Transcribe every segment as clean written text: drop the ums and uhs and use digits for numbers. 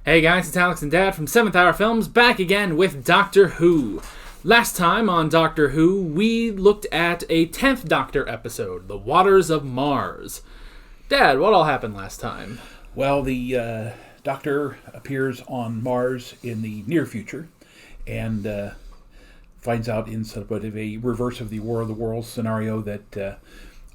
Hey guys, it's Alex and Dad from 7th Hour Films, back again with Doctor Who. Last time on Doctor Who, we looked at a 10th Doctor episode, The Waters of Mars. Dad, what all happened last time? Well, the Doctor appears on Mars in the near future and finds out in somewhat of a reverse of the War of the Worlds scenario that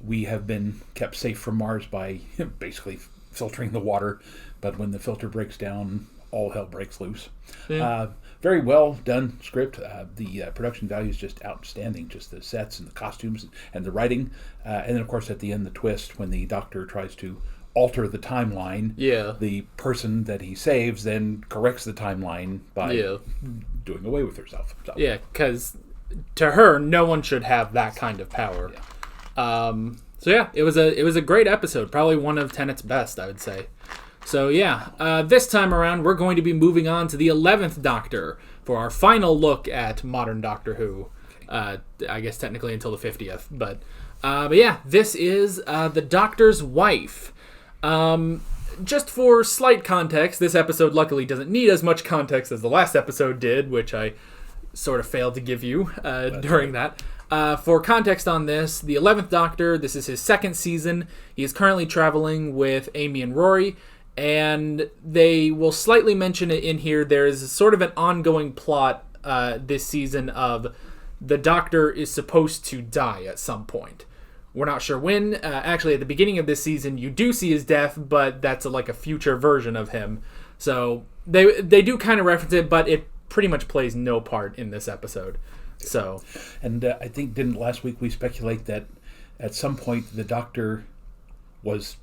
we have been kept safe from Mars by basically filtering the water. But when the filter breaks down, all hell breaks loose. Yeah. Very well done script. The production value is just outstanding. Just the sets and the costumes and the writing. And then, of course, at the end, the twist when the Doctor tries to alter the timeline. Yeah. The person that he saves then corrects the timeline by doing away with herself. So. Yeah, because to her, no one should have that kind of power. Yeah. It was a great episode. Probably one of Tennant's best, I would say. So yeah, this time around we're going to be moving on to the 11th Doctor for our final look at modern Doctor Who. I guess technically until the 50th, but yeah, this is the Doctor's wife. Just for slight context, this episode luckily doesn't need as much context as the last episode did, which I sort of failed to give you during that. For context on this, the 11th Doctor, this is his second season. He is currently traveling with Amy and Rory. And they will slightly mention it in here. There's sort of an ongoing plot this season of the Doctor is supposed to die at some point. We're not sure when. Actually, at the beginning of this season, you do see his death, but that's like a future version of him. So they do kind of reference it, but it pretty much plays no part in this episode. So, and I think didn't last week we speculate that at some point the Doctor was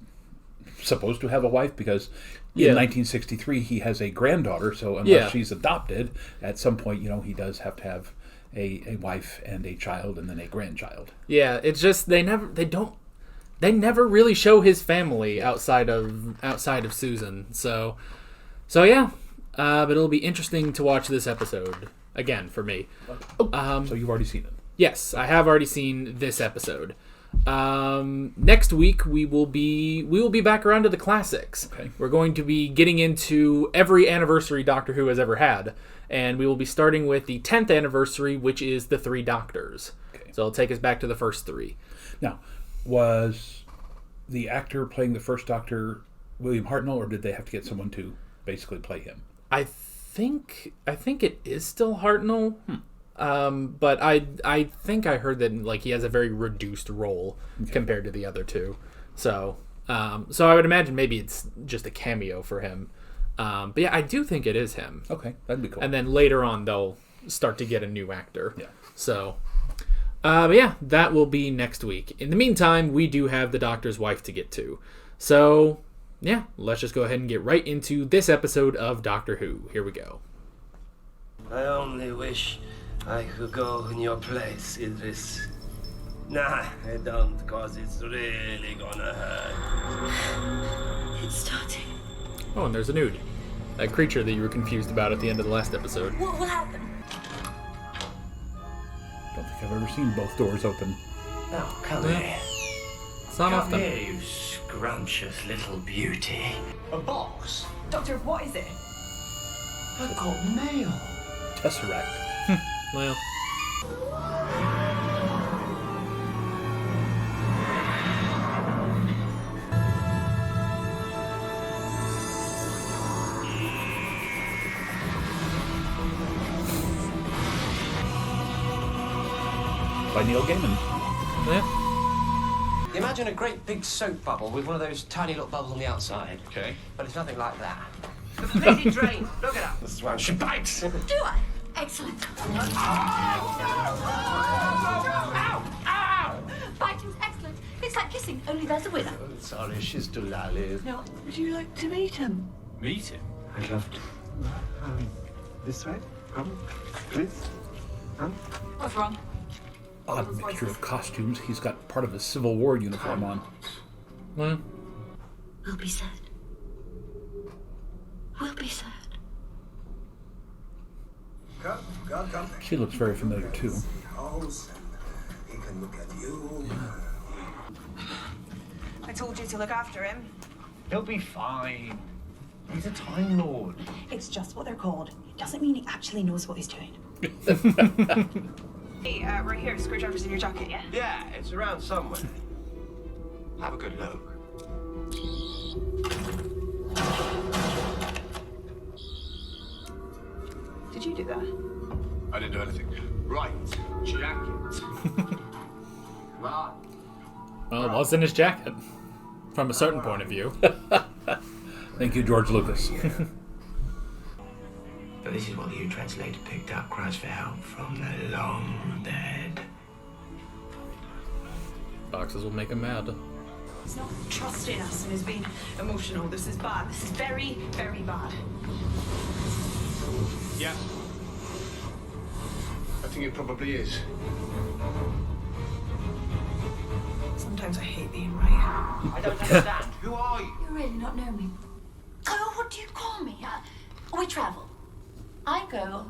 supposed to have a wife because in 1963 he has a granddaughter, so unless she's adopted, at some point he does have to have a wife and a child and then a grandchild. Yeah, it's just they never really show his family outside of Susan. So yeah, but it'll be interesting to watch this episode again for me. So you've already seen it? Yes, I have already seen this episode. Next week we will be back around to the classics. Okay. We're going to be getting into every anniversary Doctor Who has ever had, and we will be starting with the 10th anniversary, which is the 3 Doctors. Okay. So it'll take us back to the first 3. Now, was the actor playing the first Doctor William Hartnell, or did they have to get someone to basically play him? I think it is still Hartnell. But I think I heard that he has a very reduced role compared to the other two. So I would imagine maybe it's just a cameo for him. But yeah, I do think it is him. Okay, that'd be cool. And then later on they'll start to get a new actor. Yeah. So, but yeah, that will be next week. In the meantime, we do have the Doctor's wife to get to. So yeah, let's just go ahead and get right into this episode of Doctor Who. Here we go. I only wish I could go in your place, Idris. Nah, I don't, cause it's really gonna hurt. It's starting. Oh, and there's a nude. That creature that you were confused about at the end of the last episode. What will happen? Don't think I've ever seen both doors open. Now, come here. It's not Come often. here, you scrumptious little beauty. A box? Doctor, what is it? I got mail. Tesseract. Well, By Neil Gaiman. yeah. Imagine a great big soap bubble with one of those tiny little bubbles on the outside. Okay. But it's nothing like that. The completely drained. Look it up. This is why she bites. Do I? Excellent. Ow! Ow! Biting's excellent. It's like kissing, only there's a winner. Sorry, she's too lally. No, would you like to meet him? Meet him? I'd love to. This way? Come, please. What's wrong? Odd mixture of costumes. He's got part of a Civil War uniform on. Well, We'll be sad. We'll be sad. Come. She looks very familiar too. He can look at you. I told you to look after him. He'll be fine. He's a Time Lord. It's just what they're called. It doesn't mean he actually knows what he's doing. Hey, right here, screwdriver's in your jacket, yeah? Yeah, it's around somewhere. Have a good look. Did you do that? I didn't do anything. Right, jacket. Come on. Well, it was in his jacket, from a certain point of view. Thank you, George Lucas. But this is what the U-translator picked up. Cries for help from the long dead. Boxes will make him mad. He's not trusting us and is being emotional. This is bad. This is very, very bad. Yeah. I think it probably is. Sometimes I hate being right. I don't understand. Who are you? You really not know me. Oh, what do you call me? We travel. I go.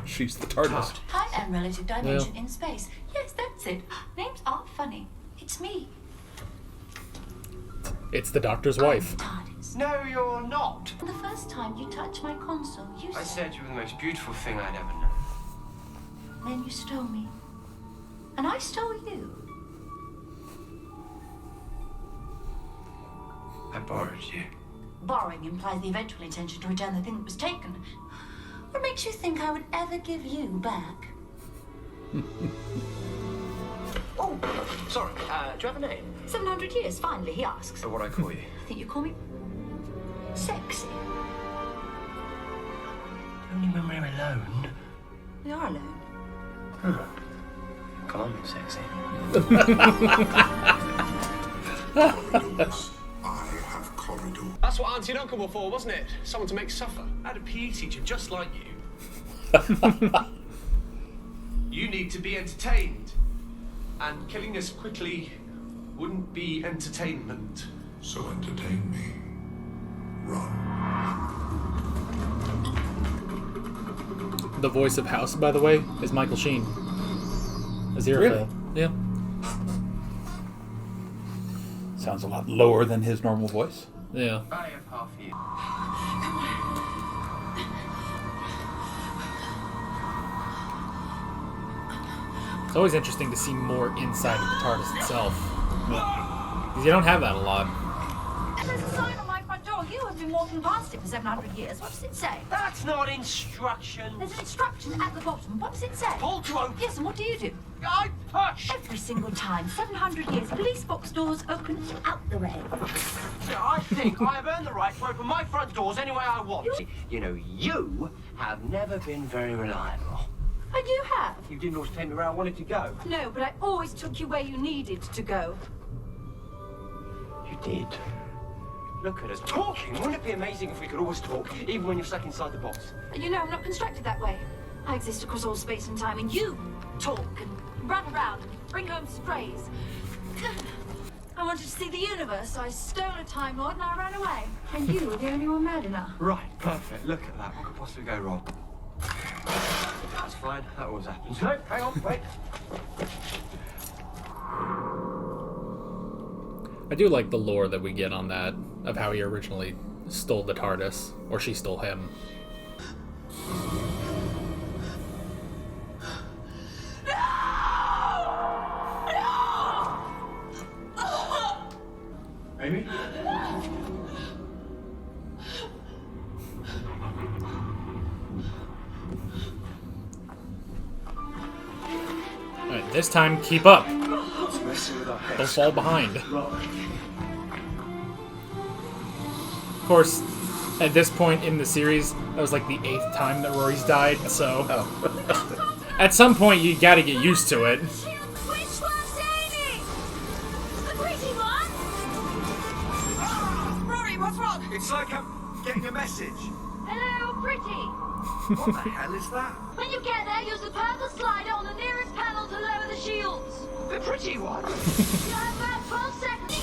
She's the TARDIS. Time and relative dimension in space. Yes, that's it. Names are funny. It's me. It's the Doctor's wife. TARDIS. No, you're not. The first time you touched my console, you I said, said you were the most beautiful thing I'd ever known. then you stole me. And I stole you. I borrowed you. Borrowing implies the eventual intention to return the thing that was taken. What makes you think I would ever give you back? Oh, sorry. Do you have a name? 700 years, finally, he asks. So what I call you? I think you call me sexy. Only when we're alone. We are alone. Come on, sexy. Corridors. I have corridor. That's what Auntie and Uncle were for, wasn't it? Someone to make suffer. I had a PE teacher just like you. You need to be entertained. And killing us quickly wouldn't be entertainment. So entertain me. Run. The voice of House, by the way, is Michael Sheen. Aziraphale. Really? Yeah. Sounds a lot lower than his normal voice. Yeah. I have half you. It's always interesting to see more inside of the TARDIS itself. Because you don't have that a lot. There's a sign on my front door. You have been walking past it for 700 years. What does it say? That's not instruction. There's an instruction at the bottom. What does it say? Pull to open. Yes, and what do you do? I push. Every single time, 700 years, police box doors open out the way. I think I have earned the right to open my front doors any way I want. You know, you have never been very reliable. And you have? You didn't always take me where I wanted to go. No, but I always took you where you needed to go. You did. Look at us talking. Wouldn't it be amazing if we could always talk, even when you're stuck inside the box? You know, I'm not constructed that way. I exist across all space and time, and you talk and run around and bring home strays. I wanted to see the universe, so I stole a Time Lord and I ran away. And you were the only one mad enough. Right, perfect. Look at that. What could possibly go wrong? That's fine. That always happens. No, hang on, wait. I do like the lore that we get on that, of how he originally stole the TARDIS, or she stole him. Amy? Alright, this time, keep up. What's messing with our heads? Don't fall behind. Of course, at this point in the series, that was like the 8th time that Rory's died, so... At some point, you gotta get used to it. Which one's Amy? The pretty one? Rory, what's wrong? It's like I'm getting a message. Hello, pretty. What the hell is that? When you get there, use the purple slider on the nearest panel to lower the shields. The pretty one. You have about 12 seconds.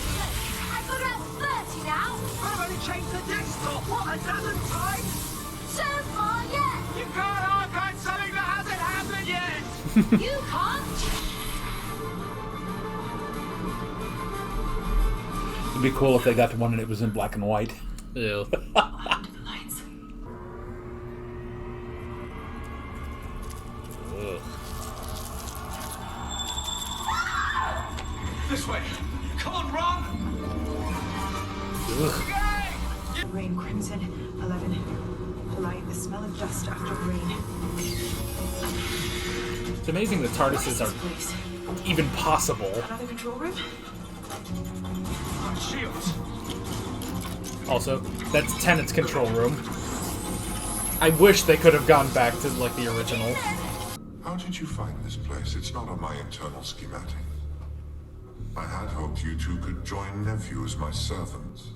I've got about 30 now. I've only changed the desktop, what, a dozen times? So far, yes. You can't archive something that hasn't happened yet! You can't. It'd be cool if they got to one and it was in black and white. Yeah. Under the lights. This way. Come on, run! Rain crimson. 11. Light. The smell of dust after rain. It's amazing that TARDISes are Place. even possible. Another control room? Shields. Also, that's Tennant's control room. I wish they could have gone back to, like, the original. How did you find this place? It's not on my internal schematic. I had hoped you two could join Nephew as my servants.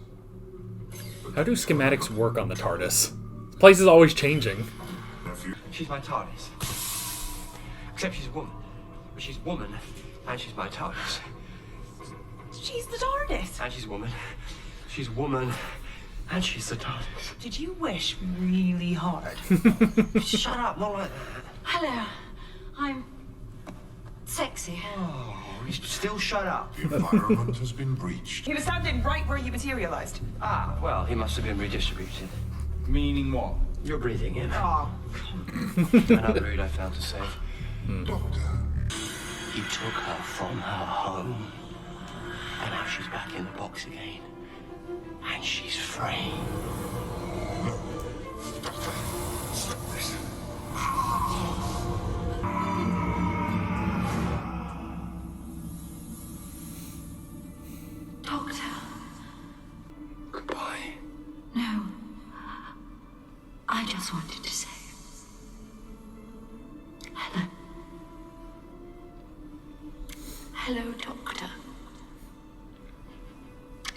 How do schematics work on the TARDIS? This place is always changing. Nephew? She's my TARDIS. Except she's a woman. But she's a woman, and she's my TARDIS. She's the TARDIS. And she's a woman. She's a woman, and she's the TARDIS. Did you wish really hard? Shut up, not like that. Hello. I'm sexy. Oh, you still shut up. The environment has been breached. He was standing right where you materialized. Ah, well, he must have been redistributed. Meaning what? You're breathing in. Oh, Another route I found to save. Doctor, He took her from her home. And now she's back in the box again. And she's free. Doctor, stop this. Doctor. Goodbye. No. I just wanted to say hello. Hello, Doctor.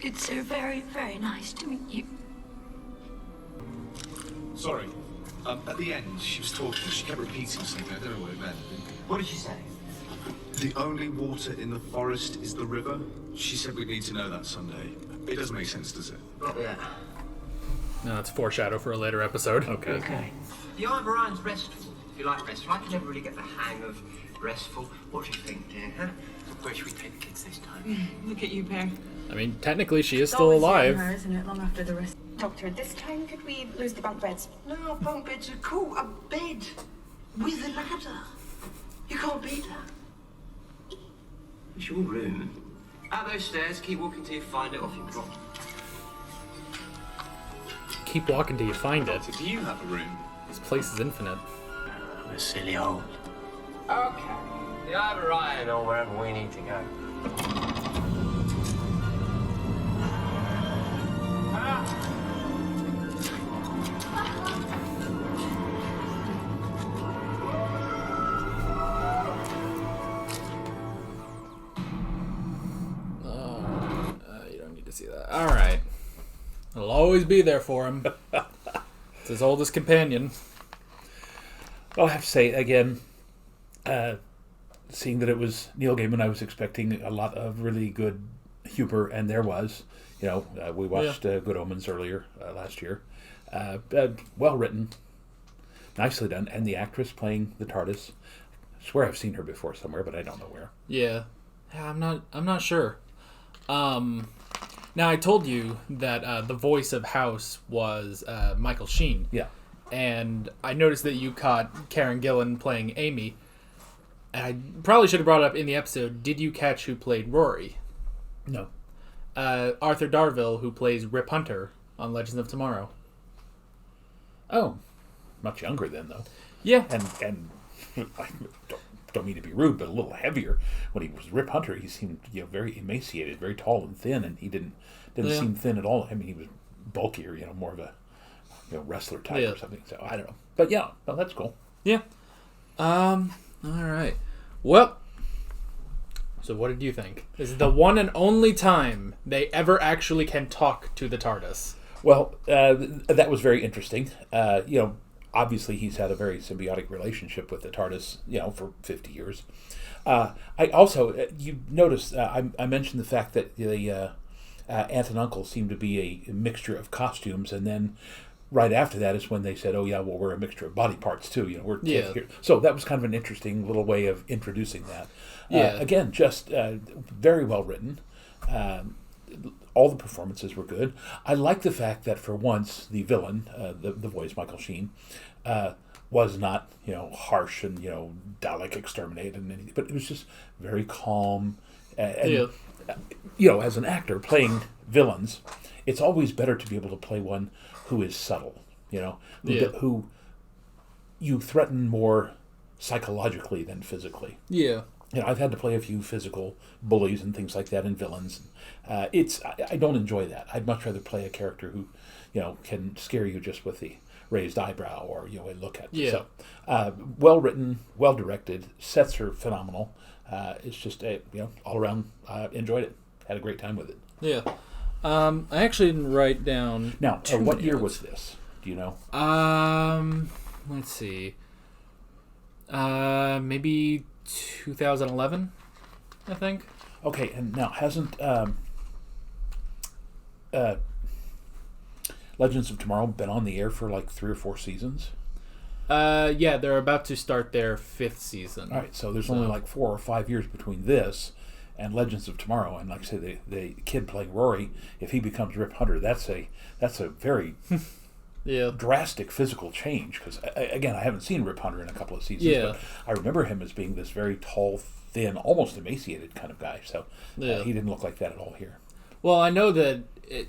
It's so very, very nice to meet you. Sorry. At the end, she was talking. She kept repeating something. I don't know what it meant. What did she say? The only water in the forest is the river. She said we need to know that someday. It doesn't make sense, does it? Yeah. No, it's foreshadow for a later episode. Okay. The Eye of Orion's restful. If you like restful, I can never really get the hang of restful. What do you think, dear? Huh? Where should we take the kids this time? look at you, Pear. I mean, technically, she is still alive. Her, isn't it? Long after the rest. Doctor, this time could we lose the bunk beds? No, bunk beds are cool. A bed with a ladder. You can't beat that. It's your room. Out those stairs, keep walking till you find it, off you drop. Keep walking till you find it. Doctor, do you have a room? This place is infinite. We're silly old. Okay. The Eye of Orion or wherever we need to go. You don't need to see that. All right. It'll always be there for him. It's his oldest companion. I'll have to say, again, seeing that it was Neil Gaiman, I was expecting a lot of really good humor, and there was. You know, we watched Good Omens earlier last year. Well written, nicely done, and the actress playing the TARDIS. I swear I've seen her before somewhere, but I don't know where. Yeah, I'm not sure. Now I told you that the voice of House was Michael Sheen. Yeah. And I noticed that you caught Karen Gillan playing Amy. And I probably should have brought it up in the episode. Did you catch who played Rory? No. Arthur Darvill, who plays Rip Hunter on Legends of Tomorrow. Oh, much younger then, though. Yeah. And I don't mean to be rude, but a little heavier. When he was Rip Hunter, he seemed very emaciated, very tall and thin, and he didn't seem thin at all. I mean, he was bulkier, more of a wrestler type or something. So I don't know, but yeah, no, that's cool. Yeah. All right. Well, so what did you think? This is the one and only time they ever actually can talk to the TARDIS. Well, that was very interesting. Obviously he's had a very symbiotic relationship with the TARDIS, for 50 years. I also, you notice, I mentioned the fact that the aunt and uncle seem to be a mixture of costumes, and then right after that is when they said, oh yeah, well, we're a mixture of body parts too, we're here. So that was kind of an interesting little way of introducing that. Again, just very well written. all the performances were good. I like the fact that for once the villain, the voice Michael Sheen, was not harsh and Dalek exterminate and anything, but it was just very calm. And as an actor playing villains, it's always better to be able to play one who is subtle. Who you threaten more psychologically than physically. Yeah. I've had to play a few physical bullies and things like that in villains. I don't enjoy that. I'd much rather play a character who, can scare you just with the raised eyebrow or a look at. Yeah. So, well written, well directed. Sets are phenomenal. It's just all around. Enjoyed it. Had a great time with it. Yeah. I actually didn't write down. Now, what year was this? Do you know? Let's see. Maybe 2011, I think. Okay, and now hasn't Legends of Tomorrow been on the air for like 3 or 4 seasons? Yeah, they're about to start their 5th season. All right, so there's only like 4 or 5 years between this and Legends of Tomorrow, and like I say, the kid playing Rory, if he becomes Rip Hunter, that's a very drastic physical change. Because again, I haven't seen Rip Hunter in a couple of seasons, but I remember him as being this very tall, thin, almost emaciated kind of guy. So he didn't look like that at all here. Well, I know that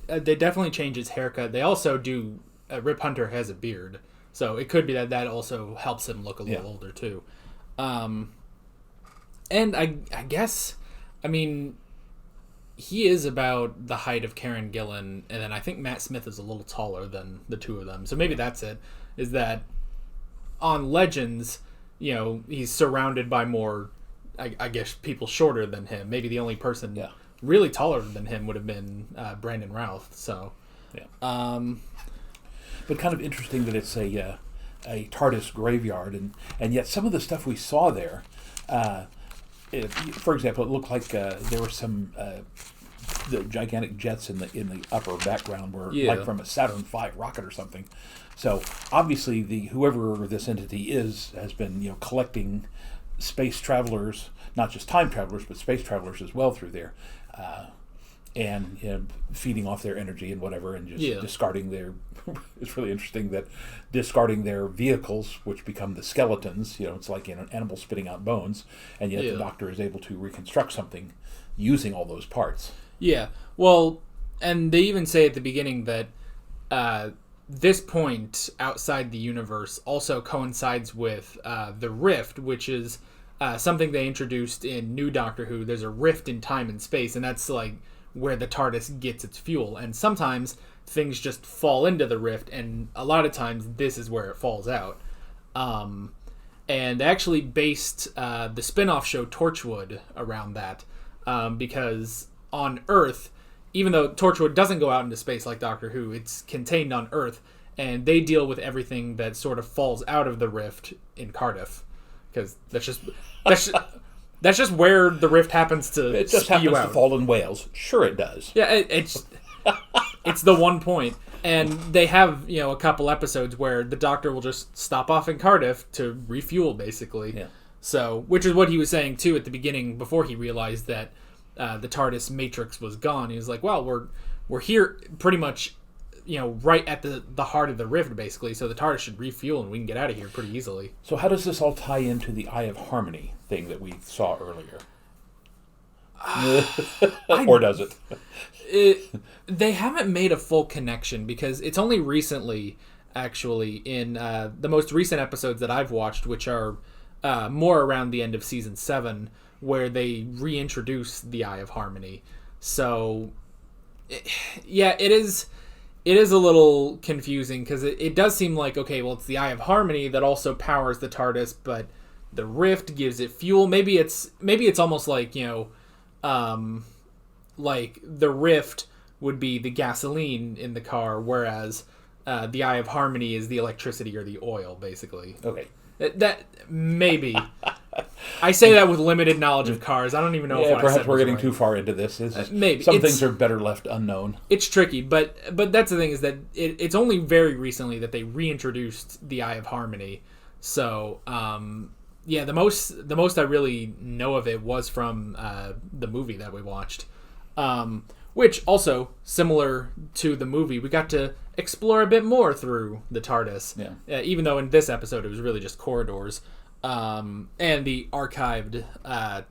they definitely change his haircut. They also do. Rip Hunter has a beard, so it could be that also helps him look a little older too. And I guess, I mean, he is about the height of Karen Gillan, and then I think Matt Smith is a little taller than the two of them. So maybe that's it. Is that on Legends, he's surrounded by more, I guess, people shorter than him. Maybe the only person really taller than him would have been Brandon Routh. So, but kind of interesting that it's a TARDIS graveyard, and yet some of the stuff we saw there. For example, it looked like there were some the gigantic jets in the upper background were like from a Saturn V rocket or something. So obviously, whoever this entity has been collecting space travelers, not just time travelers, but space travelers as well through there, and feeding off their energy and whatever, and just discarding their. It's really interesting that discarding their vehicles, which become the skeletons. It's like an animal spitting out bones, and yet the Doctor is able to reconstruct something using all those parts. Yeah, well, and they even say at the beginning that this point outside the universe also coincides with the rift, which is something they introduced in New Doctor Who. There's a rift in time and space, and that's like where the TARDIS gets its fuel. And sometimes things just fall into the rift, and a lot of times this is where it falls out. And they actually based the spin-off show Torchwood around that, because on Earth, even though Torchwood doesn't go out into space like Doctor Who, it's contained on Earth, and they deal with everything that sort of falls out of the rift in Cardiff, because that's just where the rift happens to It just happens to fall in Wales. Sure, it does. Yeah, it's the one point. And they have, a couple episodes where the Doctor will just stop off in Cardiff to refuel, basically. Yeah. So, which is what he was saying, too, at the beginning, before he realized that the TARDIS matrix was gone. He was like, well, we're here pretty much, right at the heart of the rift, basically, so the TARDIS should refuel and we can get out of here pretty easily. So how does this all tie into the Eye of Harmony thing that we saw earlier? Or does it? They haven't made a full connection, because it's only recently, actually, in the most recent episodes that I've watched, which are more around the end of season 7, where they reintroduce the Eye of Harmony. So, it is a little confusing, because it does seem like, okay, well, it's the Eye of Harmony that also powers the TARDIS, but the rift gives it fuel. Maybe it's almost like, like the rift would be the gasoline in the car, whereas the Eye of Harmony is the electricity or the oil, basically. Okay. That maybe. I say that with limited knowledge of cars. I don't even know if what I said perhaps we're getting right. too far into this. Maybe some things are better left unknown. It's tricky, but that's the thing, is that it's only very recently that they reintroduced the Eye of Harmony. So the most I really know of it was from the movie that we watched. Which also, similar to the movie, we got to explore a bit more through the TARDIS. Yeah. Even though in this episode it was really just corridors. And the archived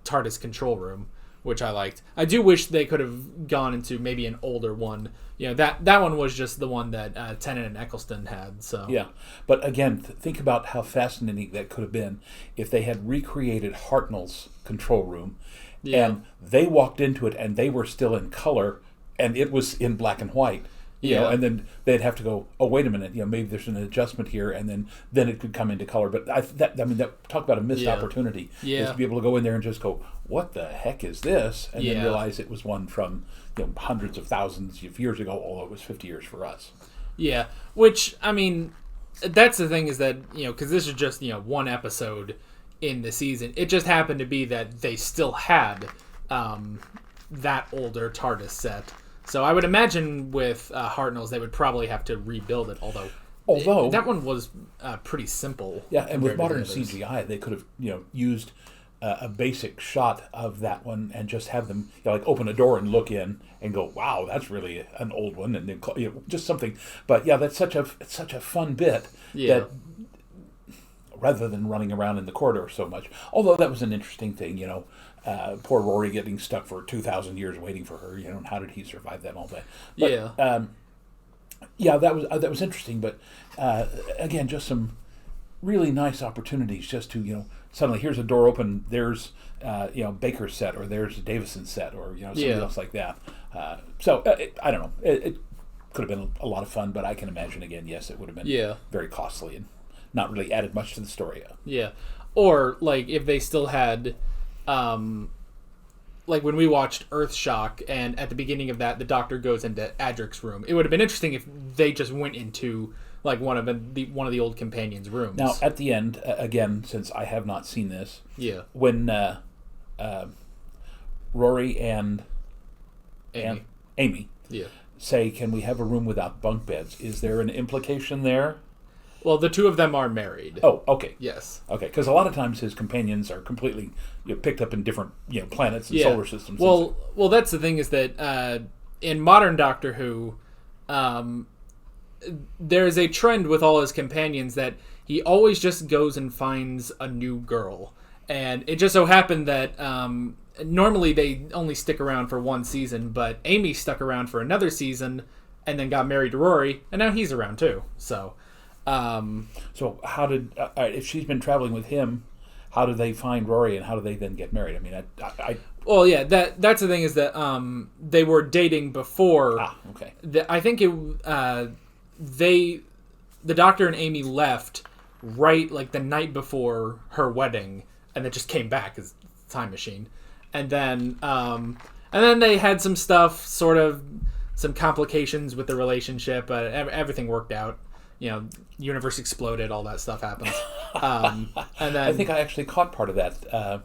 TARDIS control room, which I liked. I do wish they could have gone into maybe an older one. That one was just the one that Tennant and Eccleston had. So yeah, but again, think about how fascinating that could have been if they had recreated Hartnell's control room, and they walked into it and they were still in color, and it was in black and white. You know, and then they'd have to go, oh, wait a minute, maybe there's an adjustment here, and then it could come into color. But talk about a missed opportunity, is to be able to go in there and just go, what the heck is this? And then realize it was one from hundreds of thousands of years ago, although it was 50 years for us. Yeah, which, I mean, that's the thing is that, because this is just, one episode in the season. It just happened to be that they still had that older TARDIS set. So I would imagine with Hartnell's, they would probably have to rebuild it. Although that one was pretty simple. Yeah, and with modern CGI, they could have used a basic shot of that one and just have them like open a door and look in and go, wow, that's really an old one, and then just something. But yeah, it's such a fun bit that rather than running around in the corridor so much. Although that was an interesting thing, poor Rory getting stuck for 2,000 years waiting for her, and how did he survive that and all that? But, that was interesting. But again, just some really nice opportunities just to suddenly here's a door open, there's Baker's set, or there's Davison's set, or something else like that. I don't know. It could have been a lot of fun, but I can imagine again, yes, it would have been very costly and not really added much to the story. Yeah, or like if they still had. Like when we watched Earthshock, and at the beginning of that, the Doctor goes into Adric's room. It would have been interesting if they just went into like one of the old companions' rooms. Now, at the end, again, since I have not seen this, when Rory and Amy say, "Can we have a room without bunk beds?" Is there an implication there? Well, the two of them are married. Oh, okay. Yes. Okay, because a lot of times his companions are completely picked up in different planets and solar systems. Well, that's the thing is that in modern Doctor Who, there is a trend with all his companions that he always just goes and finds a new girl, and it just so happened that normally they only stick around for one season, but Amy stuck around for another season, and then got married to Rory, and now he's around too. So how did if she's been traveling with him, how do they find Rory, and how do they then get married? I mean, well, yeah, that's the thing is that they were dating before. Okay. I think the Doctor and Amy left right like the night before her wedding, and then just came back as time machine, and then they had some stuff, sort of some complications with the relationship, but everything worked out. Universe exploded, all that stuff happens. And then I think I actually caught part of that.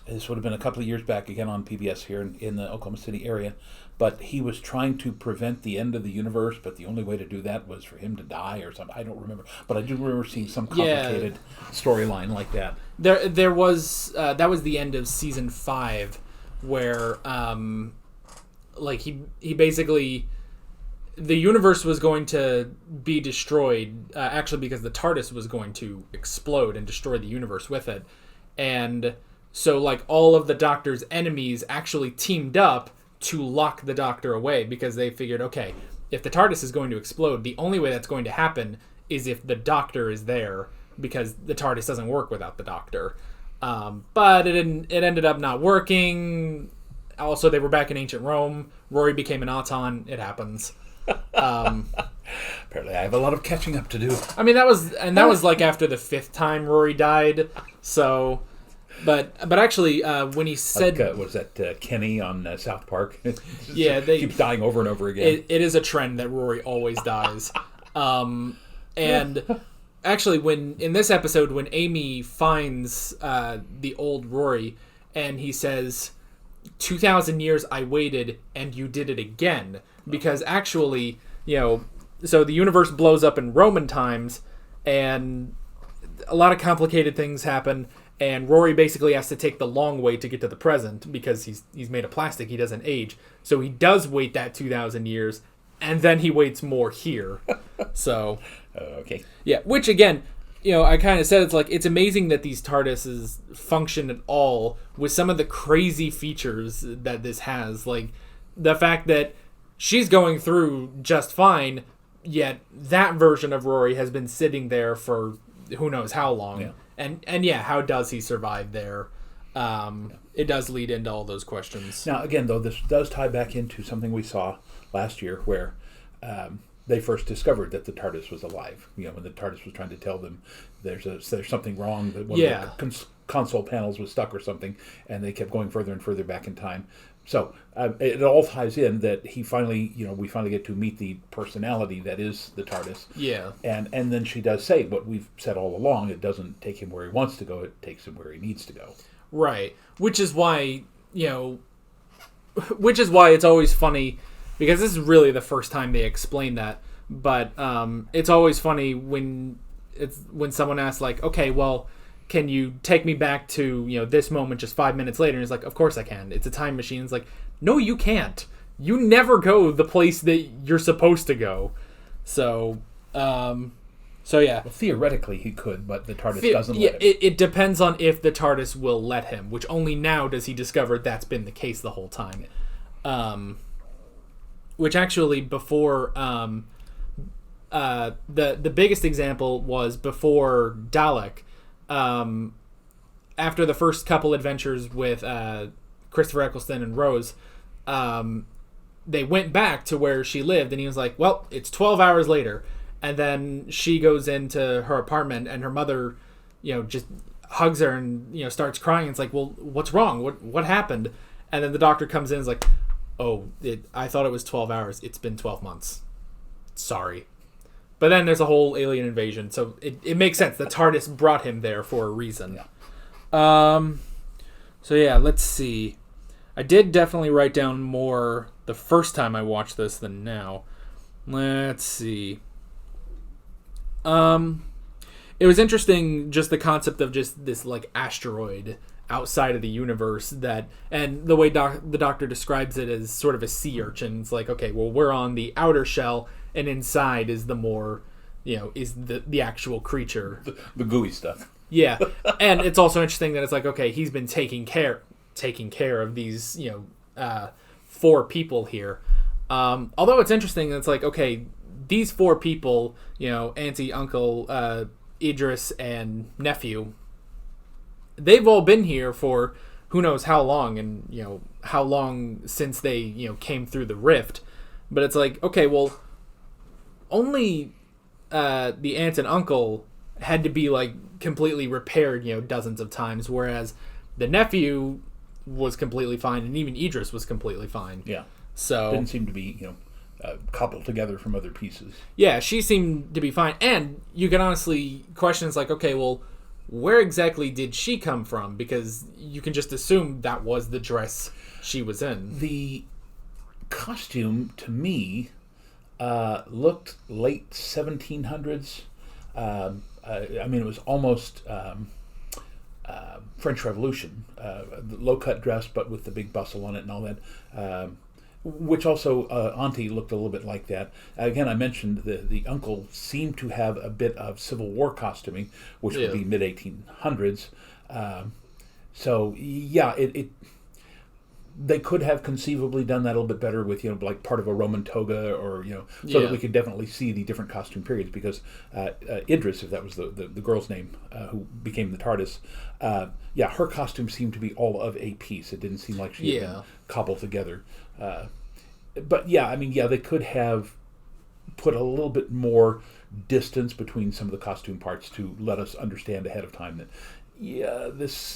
This would have been a couple of years back, again on PBS here in the Oklahoma City area. But he was trying to prevent the end of the universe, but the only way to do that was for him to die or something. I don't remember. But I do remember seeing some complicated storyline like that. There was that was the end of season 5, where he basically. The universe was going to be destroyed, actually because the TARDIS was going to explode and destroy the universe with it. And so, all of the Doctor's enemies actually teamed up to lock the Doctor away, because they figured, okay, if the TARDIS is going to explode, the only way that's going to happen is if the Doctor is there, because the TARDIS doesn't work without the Doctor. But it ended up not working. Also, they were back in ancient Rome. Rory became an Auton. It happens. Apparently I have a lot of catching up to do. I mean, that was after the 5th time Rory died. So, but actually, when he said, was that Kenny on South Park? Yeah, they keeps dying over and over again. It is a trend that Rory always dies. And actually, when in this episode, when Amy finds the old Rory, and he says, 2,000 years I waited, and you did it again. Because actually, so the universe blows up in Roman times, and a lot of complicated things happen, and Rory basically has to take the long way to get to the present because he's made of plastic. He doesn't age, so he does wait that 2,000 years, and then he waits more here. So, okay, yeah. Which again, I kind of said it's amazing that these TARDISes function at all with some of the crazy features that this has, like the fact that she's going through just fine, yet that version of Rory has been sitting there for who knows how long. Yeah. And how does he survive there? It does lead into all those questions. Now, again, though, this does tie back into something we saw last year where they first discovered that the TARDIS was alive. When the TARDIS was trying to tell them there's something wrong, that one of the console panels was stuck or something, and they kept going further and further back in time. So it all ties in that we finally get to meet the personality that is the TARDIS. Yeah. And then she does say what we've said all along. It doesn't take him where he wants to go. It takes him where he needs to go. Right. Which is why it's always funny, because this is really the first time they explain that. But it's always funny when someone asks, like, okay, well, can you take me back to, this moment just 5 minutes later? And he's like, of course I can. It's a time machine. It's like, no, you can't. You never go the place that you're supposed to go. So yeah. Well, theoretically he could, but the TARDIS doesn't let him. It depends on if the TARDIS will let him, which only now does he discover that's been the case the whole time. Which actually before... the biggest example was before Dalek. After the first couple adventures with Christopher Eccleston and Rose, they went back to where she lived, and he was like, well, it's 12 hours later. And then she goes into her apartment, and her mother, just hugs her and, starts crying. It's like, well, what's wrong? What happened? And then the doctor comes in and is like, oh, I thought it was 12 hours. It's been 12 months. Sorry. But then there's a whole alien invasion, so it makes sense. The TARDIS brought him there for a reason. Yeah. So yeah, let's see. I did definitely write down more the first time I watched this than now. Let's see. It was interesting, just the concept of just this like asteroid outside of the universe and the way the doctor describes it as sort of a sea urchin. It's like, okay, well, we're on the outer shell, and inside is the more, is the actual creature. The gooey stuff. Yeah. And it's also interesting that it's like, okay, he's been taking care of these, 4 people here. Although it's interesting that it's like, okay, these 4 people, auntie, uncle, Idris, and nephew, they've all been here for who knows how long, and, how long since they, came through the rift. But it's like, okay, well, only the aunt and uncle had to be like completely repaired, dozens of times, whereas the nephew was completely fine, and even Idris was completely fine. Yeah. So didn't seem to be, coupled together from other pieces. Yeah, she seemed to be fine, and you can honestly question, it's like, okay, well, where exactly did she come from? Because you can just assume that was the dress she was in. The costume, to me, looked late 1700s. It was almost French Revolution. Low-cut dress, but with the big bustle on it and all that. Which also, Auntie looked a little bit like that. Again, I mentioned the uncle seemed to have a bit of Civil War costuming, which would be mid-1800s. So, yeah, they could have conceivably done that a little bit better with, like part of a Roman toga, or, so that we could definitely see the different costume periods, because Idris, if that was the girl's name, who became the TARDIS, her costume seemed to be all of a piece. It didn't seem like she had been cobbled together. But they could have put a little bit more distance between some of the costume parts to let us understand ahead of time that,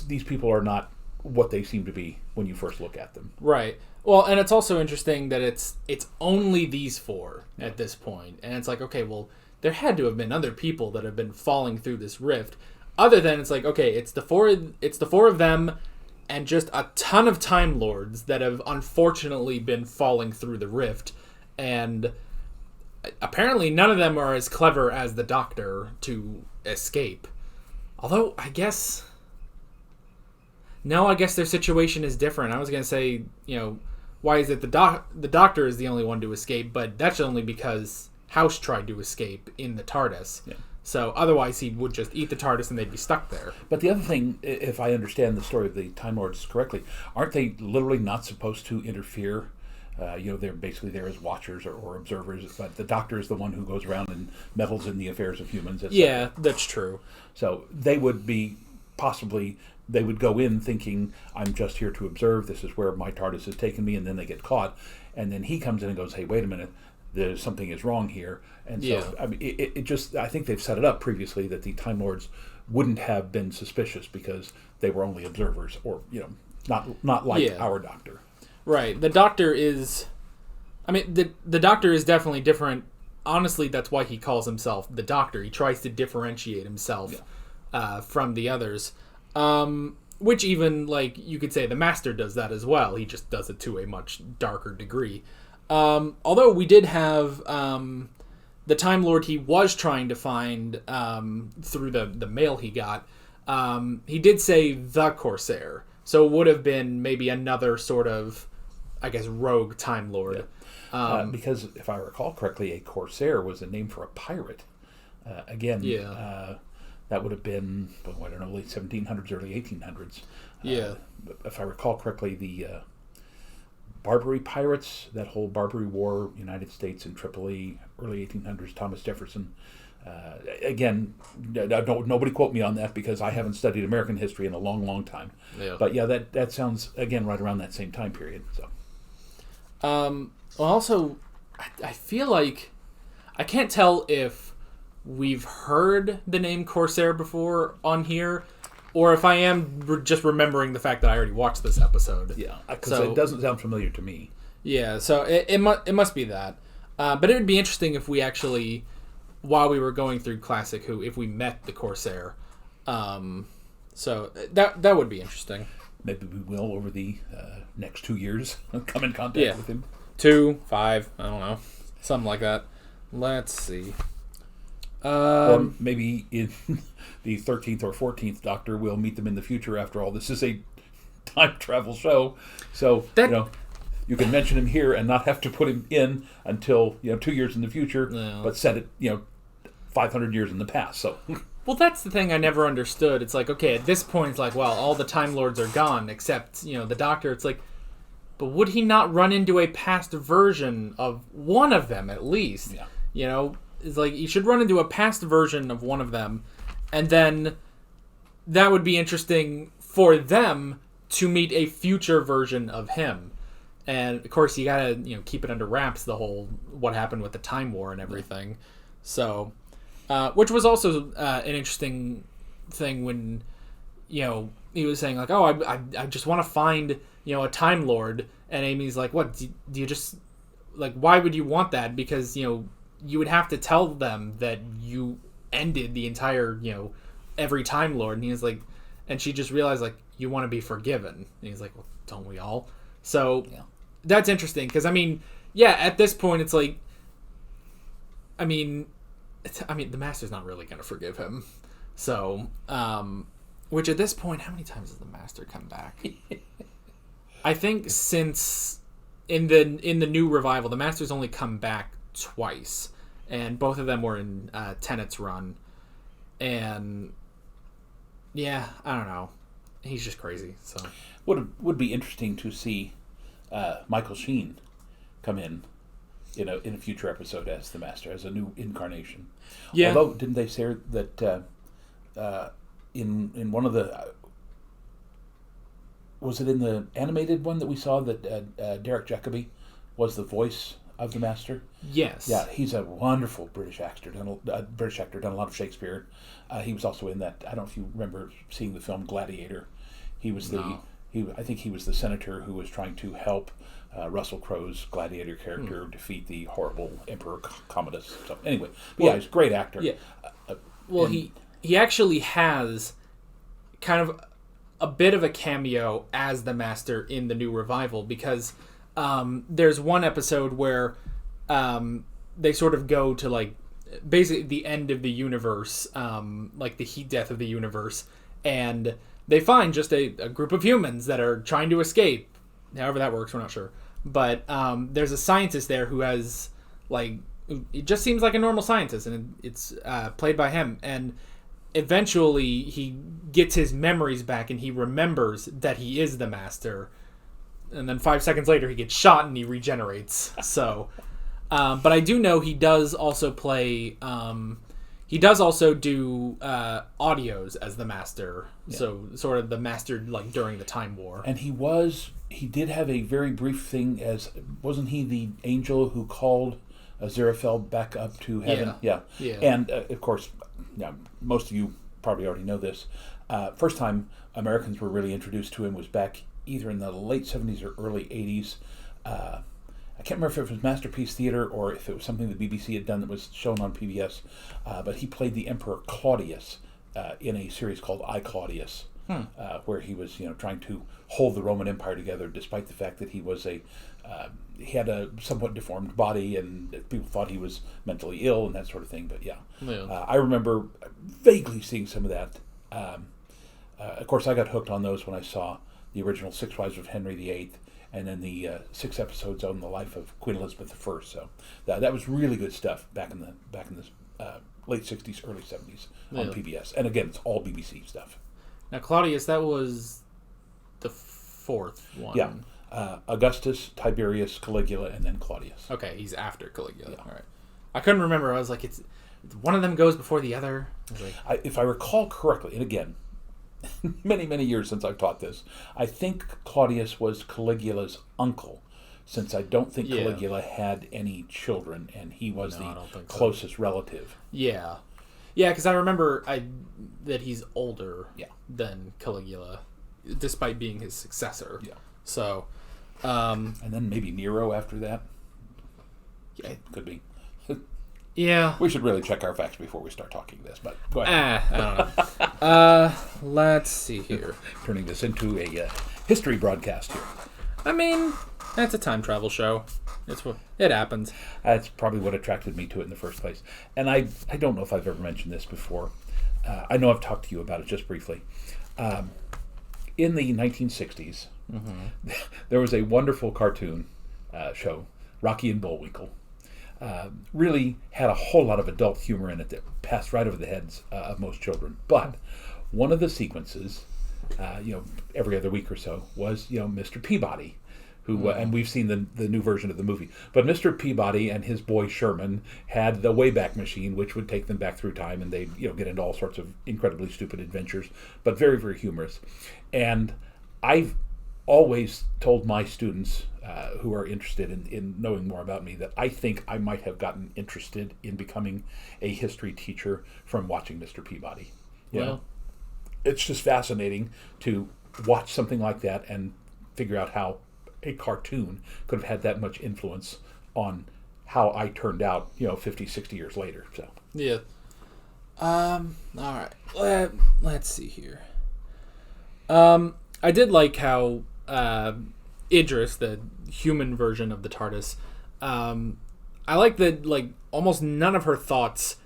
these people are not what they seem to be when you first look at them. Right. Well, and it's also interesting that it's only these 4 at this point. And it's like, okay, well, there had to have been other people that have been falling through this rift. Other than, it's like, okay, it's the four of them and just a ton of Time Lords that have unfortunately been falling through the rift. And apparently none of them are as clever as the Doctor to escape. Although, I guess No, I guess their situation is different. I was going to say, why is it the Doctor is the only one to escape, but that's only because House tried to escape in the TARDIS. Yeah. So otherwise he would just eat the TARDIS and they'd be stuck there. But the other thing, if I understand the story of the Time Lords correctly, aren't they literally not supposed to interfere? They're basically there as watchers or observers, but the Doctor is the one who goes around and meddles in the affairs of humans. Etc. Yeah, that's true. So they would be they would go in thinking, I'm just here to observe, this is where my TARDIS has taken me, and then they get caught. And then he comes in and goes, hey, wait a minute, there's something is wrong here. And so, Yeah. I mean, I think they've set it up previously that the Time Lords wouldn't have been suspicious because they were only observers, or, not like our Doctor. Right. The Doctor is... I mean, the Doctor is definitely different. Honestly, that's why he calls himself the Doctor. He tries to differentiate himself from the others. Which even, you could say the Master does that as well. He just does it to a much darker degree. Although we did have the Time Lord he was trying to find through the mail he got. He did say the Corsair. So it would have been maybe another sort of, I guess, rogue Time Lord. Yeah. Because if I recall correctly, a Corsair was a name for a pirate. That would have been, late 1700s, early 1800s. Yeah. If I recall correctly, the Barbary pirates, that whole Barbary War, United States and Tripoli, early 1800s, Thomas Jefferson. Nobody quote me on that because I haven't studied American history in a long, long time. Yeah. But that sounds, again, right around that same time period. So. Also, I feel like I can't tell if we've heard the name Corsair before on here, or if I am just remembering the fact that I already watched this episode. Yeah, because it doesn't sound familiar to me. Yeah, so it must be that. But it would be interesting if we actually, while we were going through Classic Who, if we met the Corsair. So that would be interesting. Maybe we will over the next 2 years come in contact with him. 2, 5, I don't know, something like that. Let's see. Or maybe in the 13th or 14th Doctor will meet them in the future. After all, this is a time travel show, so you can mention him here and not have to put him in until 2 years in the future, but set it 500 years in the past. So, well, that's the thing I never understood. It's like, okay, at this point, it's like, well, all the Time Lords are gone except the Doctor. It's like, but would he not run into a past version of one of them at least? Yeah. It's like you should run into a past version of one of them, and then that would be interesting for them to meet a future version of him. And of course, you gotta keep it under wraps, the whole what happened with the Time War and everything. So, which was also an interesting thing when he was saying like, oh, I just want to find a Time Lord, and Amy's like, what do you just like? Why would you want that? Because you would have to tell them that you ended the entire, every Time Lord. And he was like, and she just realized, like, you want to be forgiven. And he's like, well, don't we all? So that's interesting. Because, at this point, it's like, the Master's not really going to forgive him. So, which at this point, how many times has the Master come back? I think since in the new revival, the Master's only come back twice, and both of them were in Tennant's run, and I don't know, he's just crazy. So would be interesting to see Michael Sheen come in a future episode as the Master, as a new incarnation. Although didn't they say that in one of the was it in the animated one that we saw that Derek Jacobi was the voice of the Master? Yes. Yeah, he's a wonderful British actor. Done a lot of Shakespeare. He was also in that. I don't know if you remember seeing the film Gladiator. He was I think he was the senator who was trying to help Russell Crowe's Gladiator character defeat the horrible Emperor Commodus. So anyway, he's a great actor. Yeah. He actually has kind of a bit of a cameo as the Master in the new revival, because there's one episode where they sort of go to like basically the end of the universe, like the heat death of the universe, and they find just a group of humans that are trying to escape. However that works, we're not sure. But there's a scientist there who has, like, it just seems like a normal scientist, and it's played by him. And eventually he gets his memories back, and he remembers that he is the Master. And then 5 seconds later, he gets shot and he regenerates. So, but I do know he does also play. He does also do audios as the Master. Yeah. So sort of the Master, like, during the Time War. And he did have a very brief thing as, wasn't he the angel who called Aziraphale back up to heaven? Yeah. And of course, most of you probably already know this. First time Americans were really introduced to him was back either in the late 70s or early 80s. I can't remember if it was Masterpiece Theater or if it was something the BBC had done that was shown on PBS. But he played the Emperor Claudius in a series called I, Claudius, where he was, trying to hold the Roman Empire together, despite the fact that he was he had a somewhat deformed body, and people thought he was mentally ill and that sort of thing. But I remember vaguely seeing some of that. Of course, I got hooked on those when I saw the original Six Wives of Henry VIII, and then the 6 episodes on the life of Queen Elizabeth I. So that was really good stuff back in the late 60s, early 70s on PBS. And again, it's all BBC stuff. Now, Claudius, that was the 4th one. Yeah. Augustus, Tiberius, Caligula, and then Claudius. Okay, he's after Caligula. Yeah. All right. I couldn't remember. I was like, it's one of them goes before the other. If I recall correctly, and again, many, many years since I've taught this, I think Claudius was Caligula's uncle, since I don't think Caligula had any children, and he was the closest relative. Yeah. Yeah, because I remember that he's older than Caligula, despite being his successor. Yeah. So, and then maybe Nero after that. Yeah, could be. Yeah. We should really check our facts before we start talking this, but go ahead. I don't know. Let's see here. Turning this into a history broadcast here. I mean, that's a time travel show. It happens. That's probably what attracted me to it in the first place. And I don't know if I've ever mentioned this before. I know I've talked to you about it just briefly. In the 1960s, there was a wonderful cartoon show, Rocky and Bullwinkle. Really had a whole lot of adult humor in it that passed right over the heads of most children. But one of the sequences, every other week or so, was, Mr. Peabody, who, and we've seen the new version of the movie. But Mr. Peabody and his boy Sherman had the Wayback Machine, which would take them back through time, and they'd, get into all sorts of incredibly stupid adventures, but very, very humorous. And I've always told my students who are interested in knowing more about me that I think I might have gotten interested in becoming a history teacher from watching Mr. Peabody. It's just fascinating to watch something like that and figure out how a cartoon could have had that much influence on how I turned out, 50, 60 years later. So yeah. All right. Let's see here. I did like how Idris, the human version of the TARDIS, I like that, like, almost none of her thoughts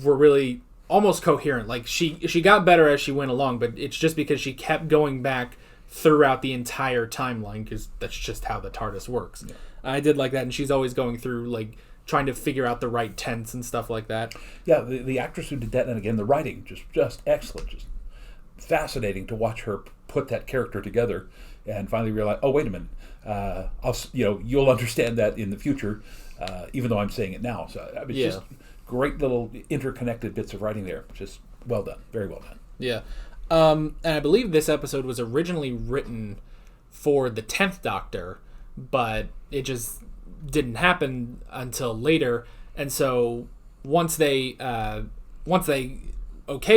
were really almost coherent. Like, she got better as she went along, but it's just because she kept going back throughout the entire timeline, because that's just how the TARDIS works. Yeah. I did like that, and she's always going through, like, trying to figure out the right tense and stuff like that. Yeah, the actress who did that, and again, the writing, just excellent, just fascinating to watch her put that character together and finally realize, oh, wait a minute, you'll understand that in the future, even though I'm saying it now. So I mean, just great little interconnected bits of writing there. Just well done, very well done. Yeah, and I believe this episode was originally written for the 10th Doctor, but it just didn't happen until later. And so once they okayed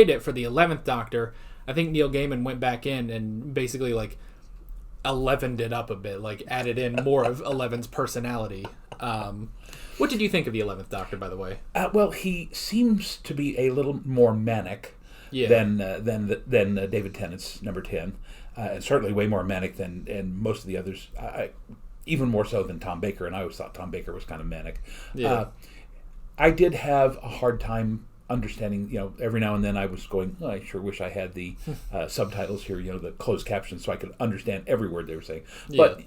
it for the 11th Doctor, I think Neil Gaiman went back in and basically, like, 11'd it up a bit, like added in more of 11's personality. What did you think of the 11th Doctor, by the way? Well, he seems to be a little more manic than David Tennant's number 10, and certainly way more manic than most of the others. Even more so than Tom Baker, and I always thought Tom Baker was kind of manic. Yeah. I did have a hard time understanding, every now and then I was going, oh, I sure wish I had the subtitles here, the closed captions, so I could understand every word they were saying. Yeah. But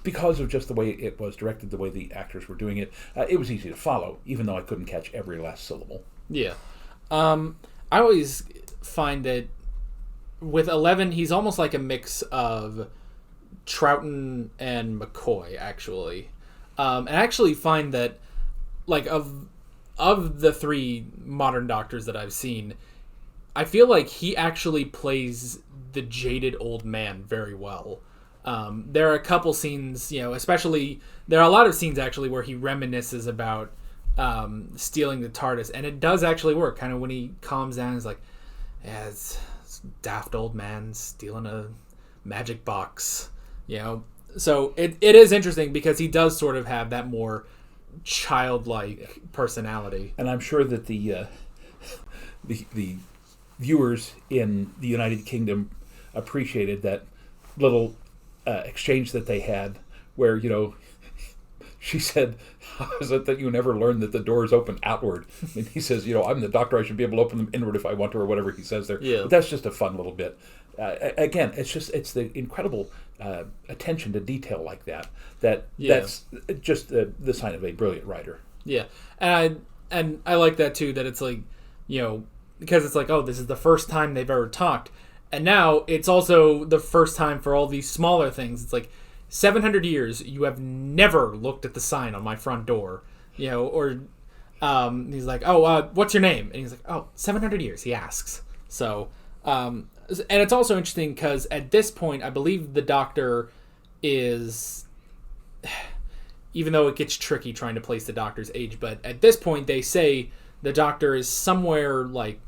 because of just the way it was directed, the way the actors were doing it, it was easy to follow, even though I couldn't catch every last syllable. Yeah. I always find that with 11, he's almost like a mix of Troughton and McCoy, actually. And I actually find that, like, of the 3 modern Doctors that I've seen, I feel like he actually plays the jaded old man very well. There are a couple scenes, especially, there are a lot of scenes actually where he reminisces about stealing the TARDIS, and it does actually work. Kind of when he calms down, he's like, yeah, it's daft old man stealing a magic box, So it is interesting because he does sort of have that more childlike personality. And I'm sure that the viewers in the United Kingdom appreciated that little exchange that they had where, she said, how is it that you never learned that the doors open outward? And he says, I'm the doctor, I should be able to open them inward if I want to, or whatever he says there. Yeah. But that's just a fun little bit. Again, it's the incredible attention to detail like that. That's just the sign of a brilliant writer. Yeah. And I like that too, that it's like, because it's like, oh, this is the first time they've ever talked. And now it's also the first time for all these smaller things. It's like, 700 years, you have never looked at the sign on my front door, or he's like, oh, what's your name? And he's like, oh, 700 years, he asks. So, and it's also interesting because at this point, I believe the Doctor is, even though it gets tricky trying to place the Doctor's age, but at this point, they say the Doctor is somewhere like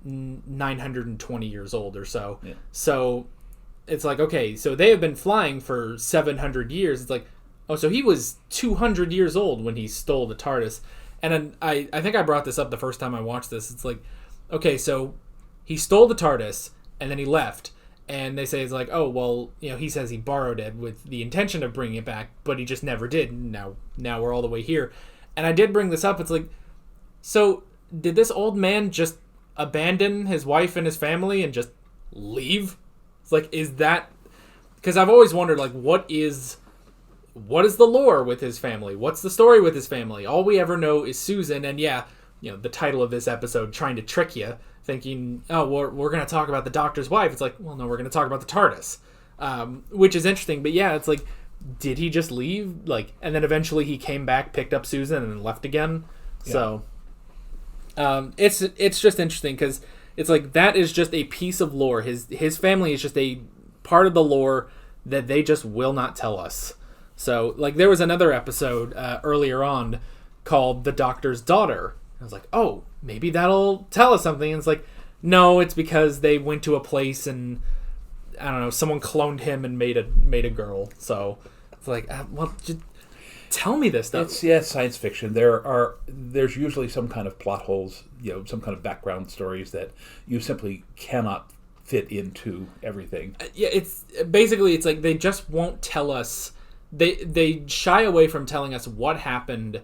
920 years old or so. Yeah. So it's like, okay, so they have been flying for 700 years. It's like, oh, so he was 200 years old when he stole the TARDIS. And then I think I brought this up the first time I watched this. It's like, okay, so he stole the TARDIS and then he left. And they say it's like, oh, well, he says he borrowed it with the intention of bringing it back, but he just never did. And now we're all the way here. And I did bring this up. It's like, so did this old man just abandon his wife and his family and just leave? It's like, is that... Because I've always wondered, like, what is the lore with his family? What's the story with his family? All we ever know is Susan, and the title of this episode, trying to trick you, thinking, oh, we're going to talk about the Doctor's wife. It's like, well, no, we're going to talk about the TARDIS, which is interesting. But yeah, it's like, did he just leave? Like, and then eventually he came back, picked up Susan, and then left again. Yeah. So it's just interesting because it's like that is just a piece of lore. His family is just a part of the lore that they just will not tell us. So, like, there was another episode earlier on called The Doctor's Daughter. I was like, oh, maybe that'll tell us something. And it's like, no, it's because they went to a place and, I don't know, someone cloned him and made a girl. So, it's like, well, just tell me this stuff. It's science fiction. There's usually some kind of plot holes, some kind of background stories that you simply cannot fit into everything. It's like they just won't tell us. They shy away from telling us what happened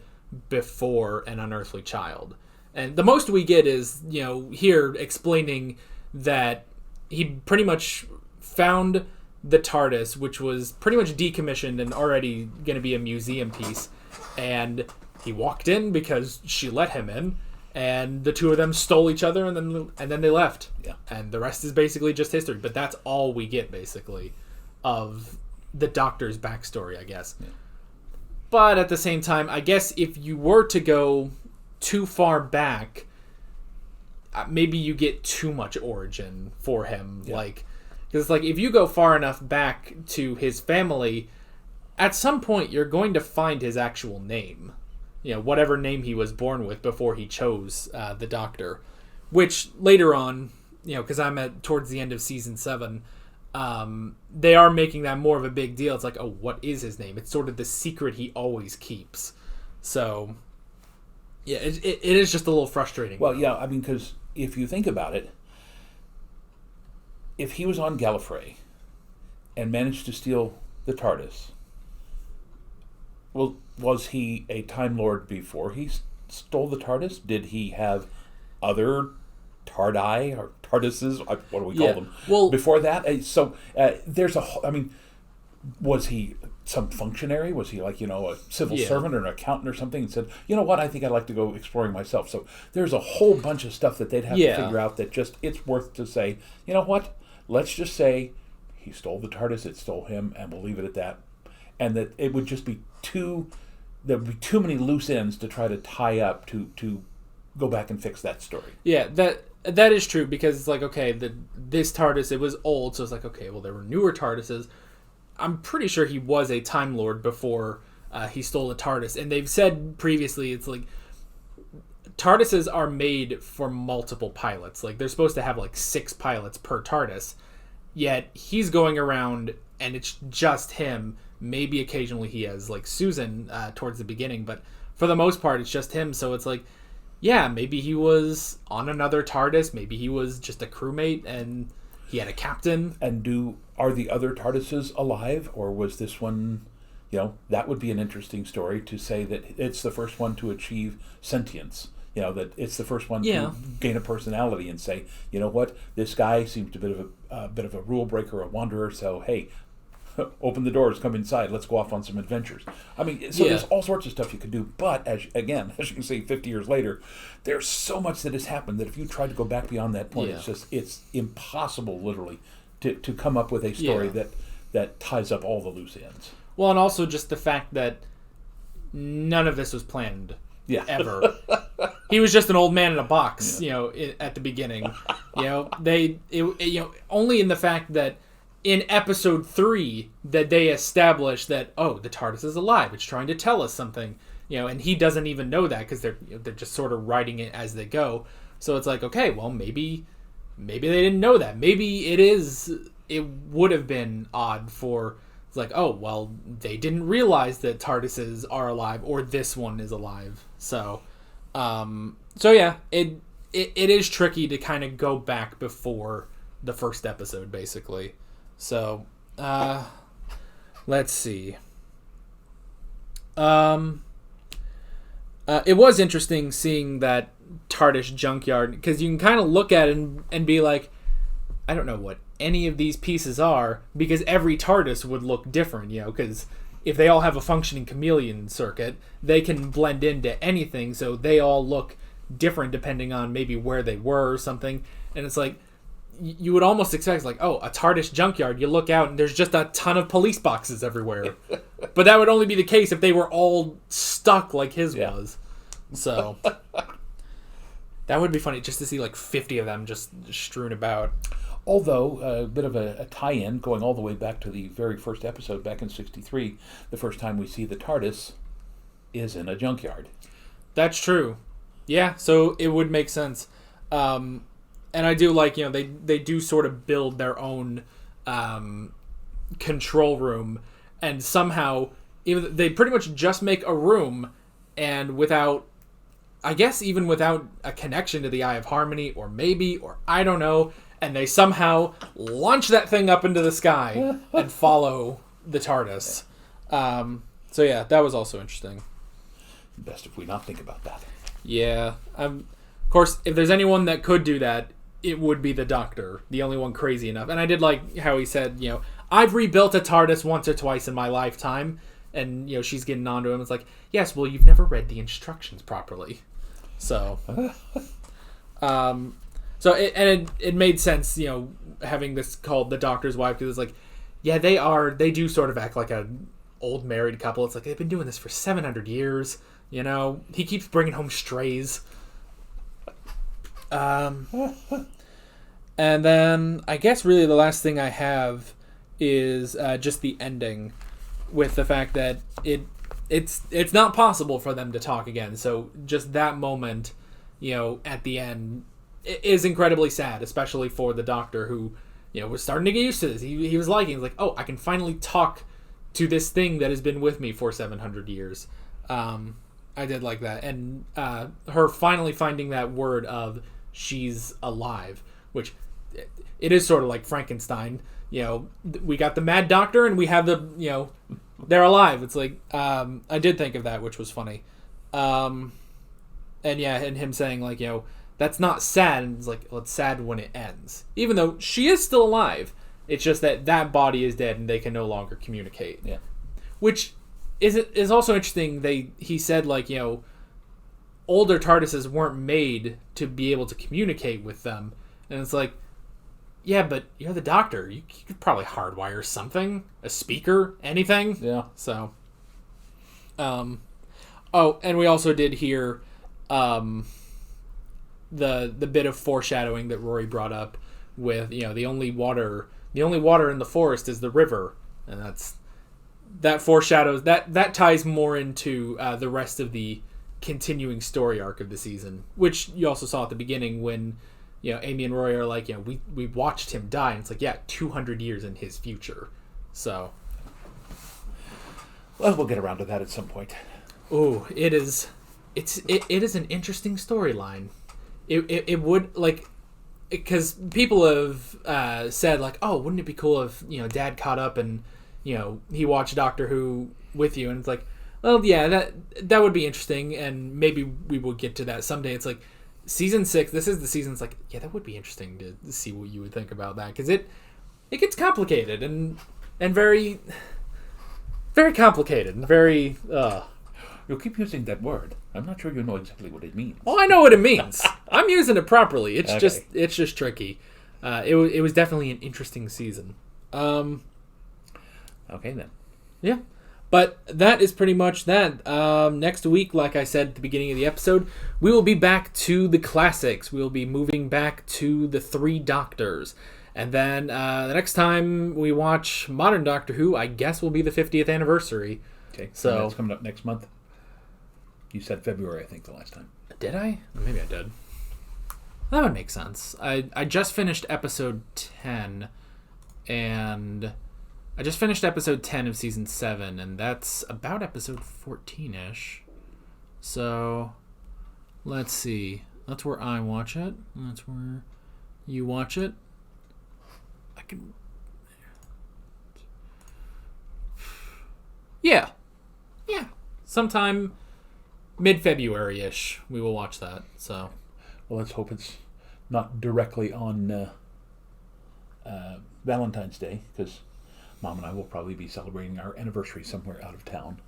before an unearthly child. And the most we get is, here explaining that he pretty much found the TARDIS, which was pretty much decommissioned and already going to be a museum piece. And he walked in because she let him in, and the two of them stole each other, and then they left. Yeah. And the rest is basically just history. But that's all we get, basically, of the Doctor's backstory, I guess. Yeah. But at the same time, I guess if you were to go too far back, maybe you get too much origin for him. Yeah. Because if you go far enough back to his family, at some point you're going to find his actual name. Whatever name he was born with before he chose the Doctor. Which later on, because I'm towards the end of season 7, they are making that more of a big deal. It's like, oh, what is his name? It's sort of the secret he always keeps. So, yeah, it is just a little frustrating. Well, yeah, I mean, because if you think about it, if he was on Gallifrey and managed to steal the TARDIS, well, was he a Time Lord before he stole the TARDIS? Did he have other TARDI or TARDISes? What do we call them? Well, before that, there's was he some functionary? Was he like, a civil servant or an accountant or something, and said, you know what, I think I'd like to go exploring myself. So there's a whole bunch of stuff that they'd have to figure out that just, it's worth to say, you know what, let's just say he stole the TARDIS, it stole him, and we'll leave it at that. And that it would just be there would be too many loose ends to try to tie up to go back and fix that story. Yeah, that is true, because it's like, okay, this TARDIS, it was old, so it's like, okay, well, there were newer TARDISes. I'm pretty sure he was a Time Lord before he stole the TARDIS. And they've said previously, it's like, TARDISes are made for multiple pilots. Like, they're supposed to have, 6 pilots per TARDIS. Yet, he's going around, and it's just him. Maybe occasionally he has, Susan towards the beginning. But for the most part, it's just him. So it's like, yeah, maybe he was on another TARDIS. Maybe he was just a crewmate, and he had a captain. And are the other TARDISes alive, or was this one, that would be an interesting story to say that it's the first one to achieve sentience. That it's the first one to gain a personality and say, you know what, this guy seems a bit of a rule breaker, a wanderer. So hey, open the doors, come inside, let's go off on some adventures. I mean, there's all sorts of stuff you could do. But as you can see, 50 years later, there's so much that has happened that if you try to go back beyond that point, it's impossible, literally, to come up with a story that ties up all the loose ends. Well, and also just the fact that none of this was planned ever. He was just an old man in a box, at the beginning. Only in the fact that in episode 3 that they established that, the TARDIS is alive. It's trying to tell us something, and he doesn't even know that because they're just sort of writing it as they go. So it's like, okay, well, maybe they didn't know that. Maybe it would have been odd for, it's like, oh, well, they didn't realize that TARDISes are alive, or this one is alive. So yeah, it is tricky to kind of go back before the first episode, basically. So, let's see. It was interesting seeing that TARDIS junkyard, because you can kind of look at it and be like, I don't know what any of these pieces are, because every TARDIS would look different, because if they all have a functioning chameleon circuit, they can blend into anything, so they all look different depending on maybe where they were or something. And it's like, you would almost expect, a TARDIS junkyard, you look out and there's just a ton of police boxes everywhere. But that would only be the case if they were all stuck like his was. So that would be funny, just to see 50 of them just strewn about. Although, a bit of a tie-in, going all the way back to the very first episode, back in 1963, the first time we see the TARDIS is in a junkyard. That's true. Yeah, so it would make sense. And I do they do sort of build their own control room, and somehow even they pretty much just make a room, and without a connection to the Eye of Harmony, or I don't know, and they somehow launch that thing up into the sky and follow the TARDIS. So yeah, that was also interesting. Best if we not think about that. Yeah. Of course, if there's anyone that could do that, it would be the Doctor, the only one crazy enough. And I did like how he said, I've rebuilt a TARDIS once or twice in my lifetime. And, she's getting on to him. It's like, yes, well, you've never read the instructions properly. So, it made sense, having this called the Doctor's wife, because it's like, yeah, they do sort of act like a old married couple. It's like, they've been doing this for 700 years. He keeps bringing home strays. And then I guess really the last thing I have is just the ending, with the fact that it's not possible for them to talk again. So just that moment, at the end, is incredibly sad, especially for the Doctor, who was starting to get used to this. He was liking, like, oh, I can finally talk to this thing that has been with me for 700 years. I did like that, and her finally finding that word of she's alive, which it is sort of like Frankenstein. We got the Mad Doctor, and we have the they're alive. It's like I did think of that, which was funny. And yeah, and him saying, like, you know, that's not sad. And it's like, well, it's sad when it ends. Even though she is still alive. It's just that that body is dead and they can no longer communicate. Yeah. Which is also interesting. He said, like, you know, older TARDISes weren't made to be able to communicate with them. And it's like, yeah, but you're the Doctor. You could probably hardwire something. A speaker, anything. Yeah. So, oh, and we also did hear the bit of foreshadowing that Rory brought up with, you know, the only water in the forest is the river. And that foreshadows, that ties more into the rest of the continuing story arc of the season, which you also saw at the beginning when, you know, Amy and Rory are like, you know, we watched him die, and it's like, yeah, 200 years in his future. So, well, we'll get around to that at some point. Oh, it is an interesting storyline. It would, like, because people have said, like, oh, wouldn't it be cool if, you know, Dad caught up and, you know, he watched Doctor Who with you, and it's like, well, yeah, that would be interesting, and maybe we will get to that someday. It's like, season 6, this is the season, it's like, yeah, that would be interesting to see what you would think about that, because it gets complicated, and very, very complicated, and very, You'll keep using that word. I'm not sure you know exactly what it means. Oh, I know what it means. I'm using it properly. It's okay. it's just tricky. It was definitely an interesting season. Okay, then. Yeah. But that is pretty much that. Next week, like I said at the beginning of the episode, we will be back to the classics. We will be moving back to the 3 Doctors. And then the next time we watch Modern Doctor Who, I guess will be the 50th anniversary. Okay, so that's coming up next month. You said February, I think, the last time. Did I? Maybe I did. That would make sense. I just finished episode 10, and I just finished episode 10 of season 7, and that's about episode 14-ish. So, let's see. That's where I watch it. That's where you watch it. I can... Yeah. Sometime mid-February-ish, we will watch that. So, well, let's hope it's not directly on Valentine's Day, because Mom and I will probably be celebrating our anniversary somewhere out of town.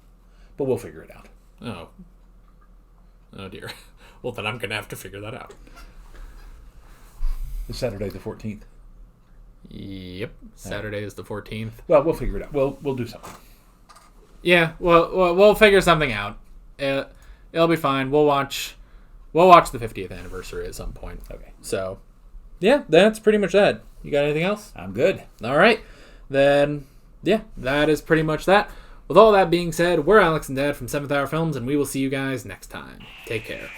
But we'll figure it out. Oh dear. Well, then I'm going to have to figure that out. It's Saturday the 14th. Yep. Saturday is the 14th. Well, we'll figure it out. We'll do something. Yeah, we'll figure something out. It'll be fine. We'll watch the 50th anniversary at some point. Okay. So, yeah, that's pretty much that. You got anything else? I'm good. All right. Then, yeah, that is pretty much that. With all that being said, we're Alex and Dad from 7th Hour Films, and we will see you guys next time. Take care.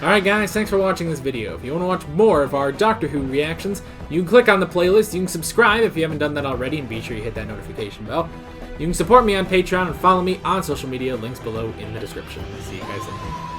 Alright guys, thanks for watching this video. If you want to watch more of our Doctor Who reactions, you can click on the playlist, you can subscribe if you haven't done that already, and be sure you hit that notification bell. You can support me on Patreon and follow me on social media, links below in the description. See you guys later.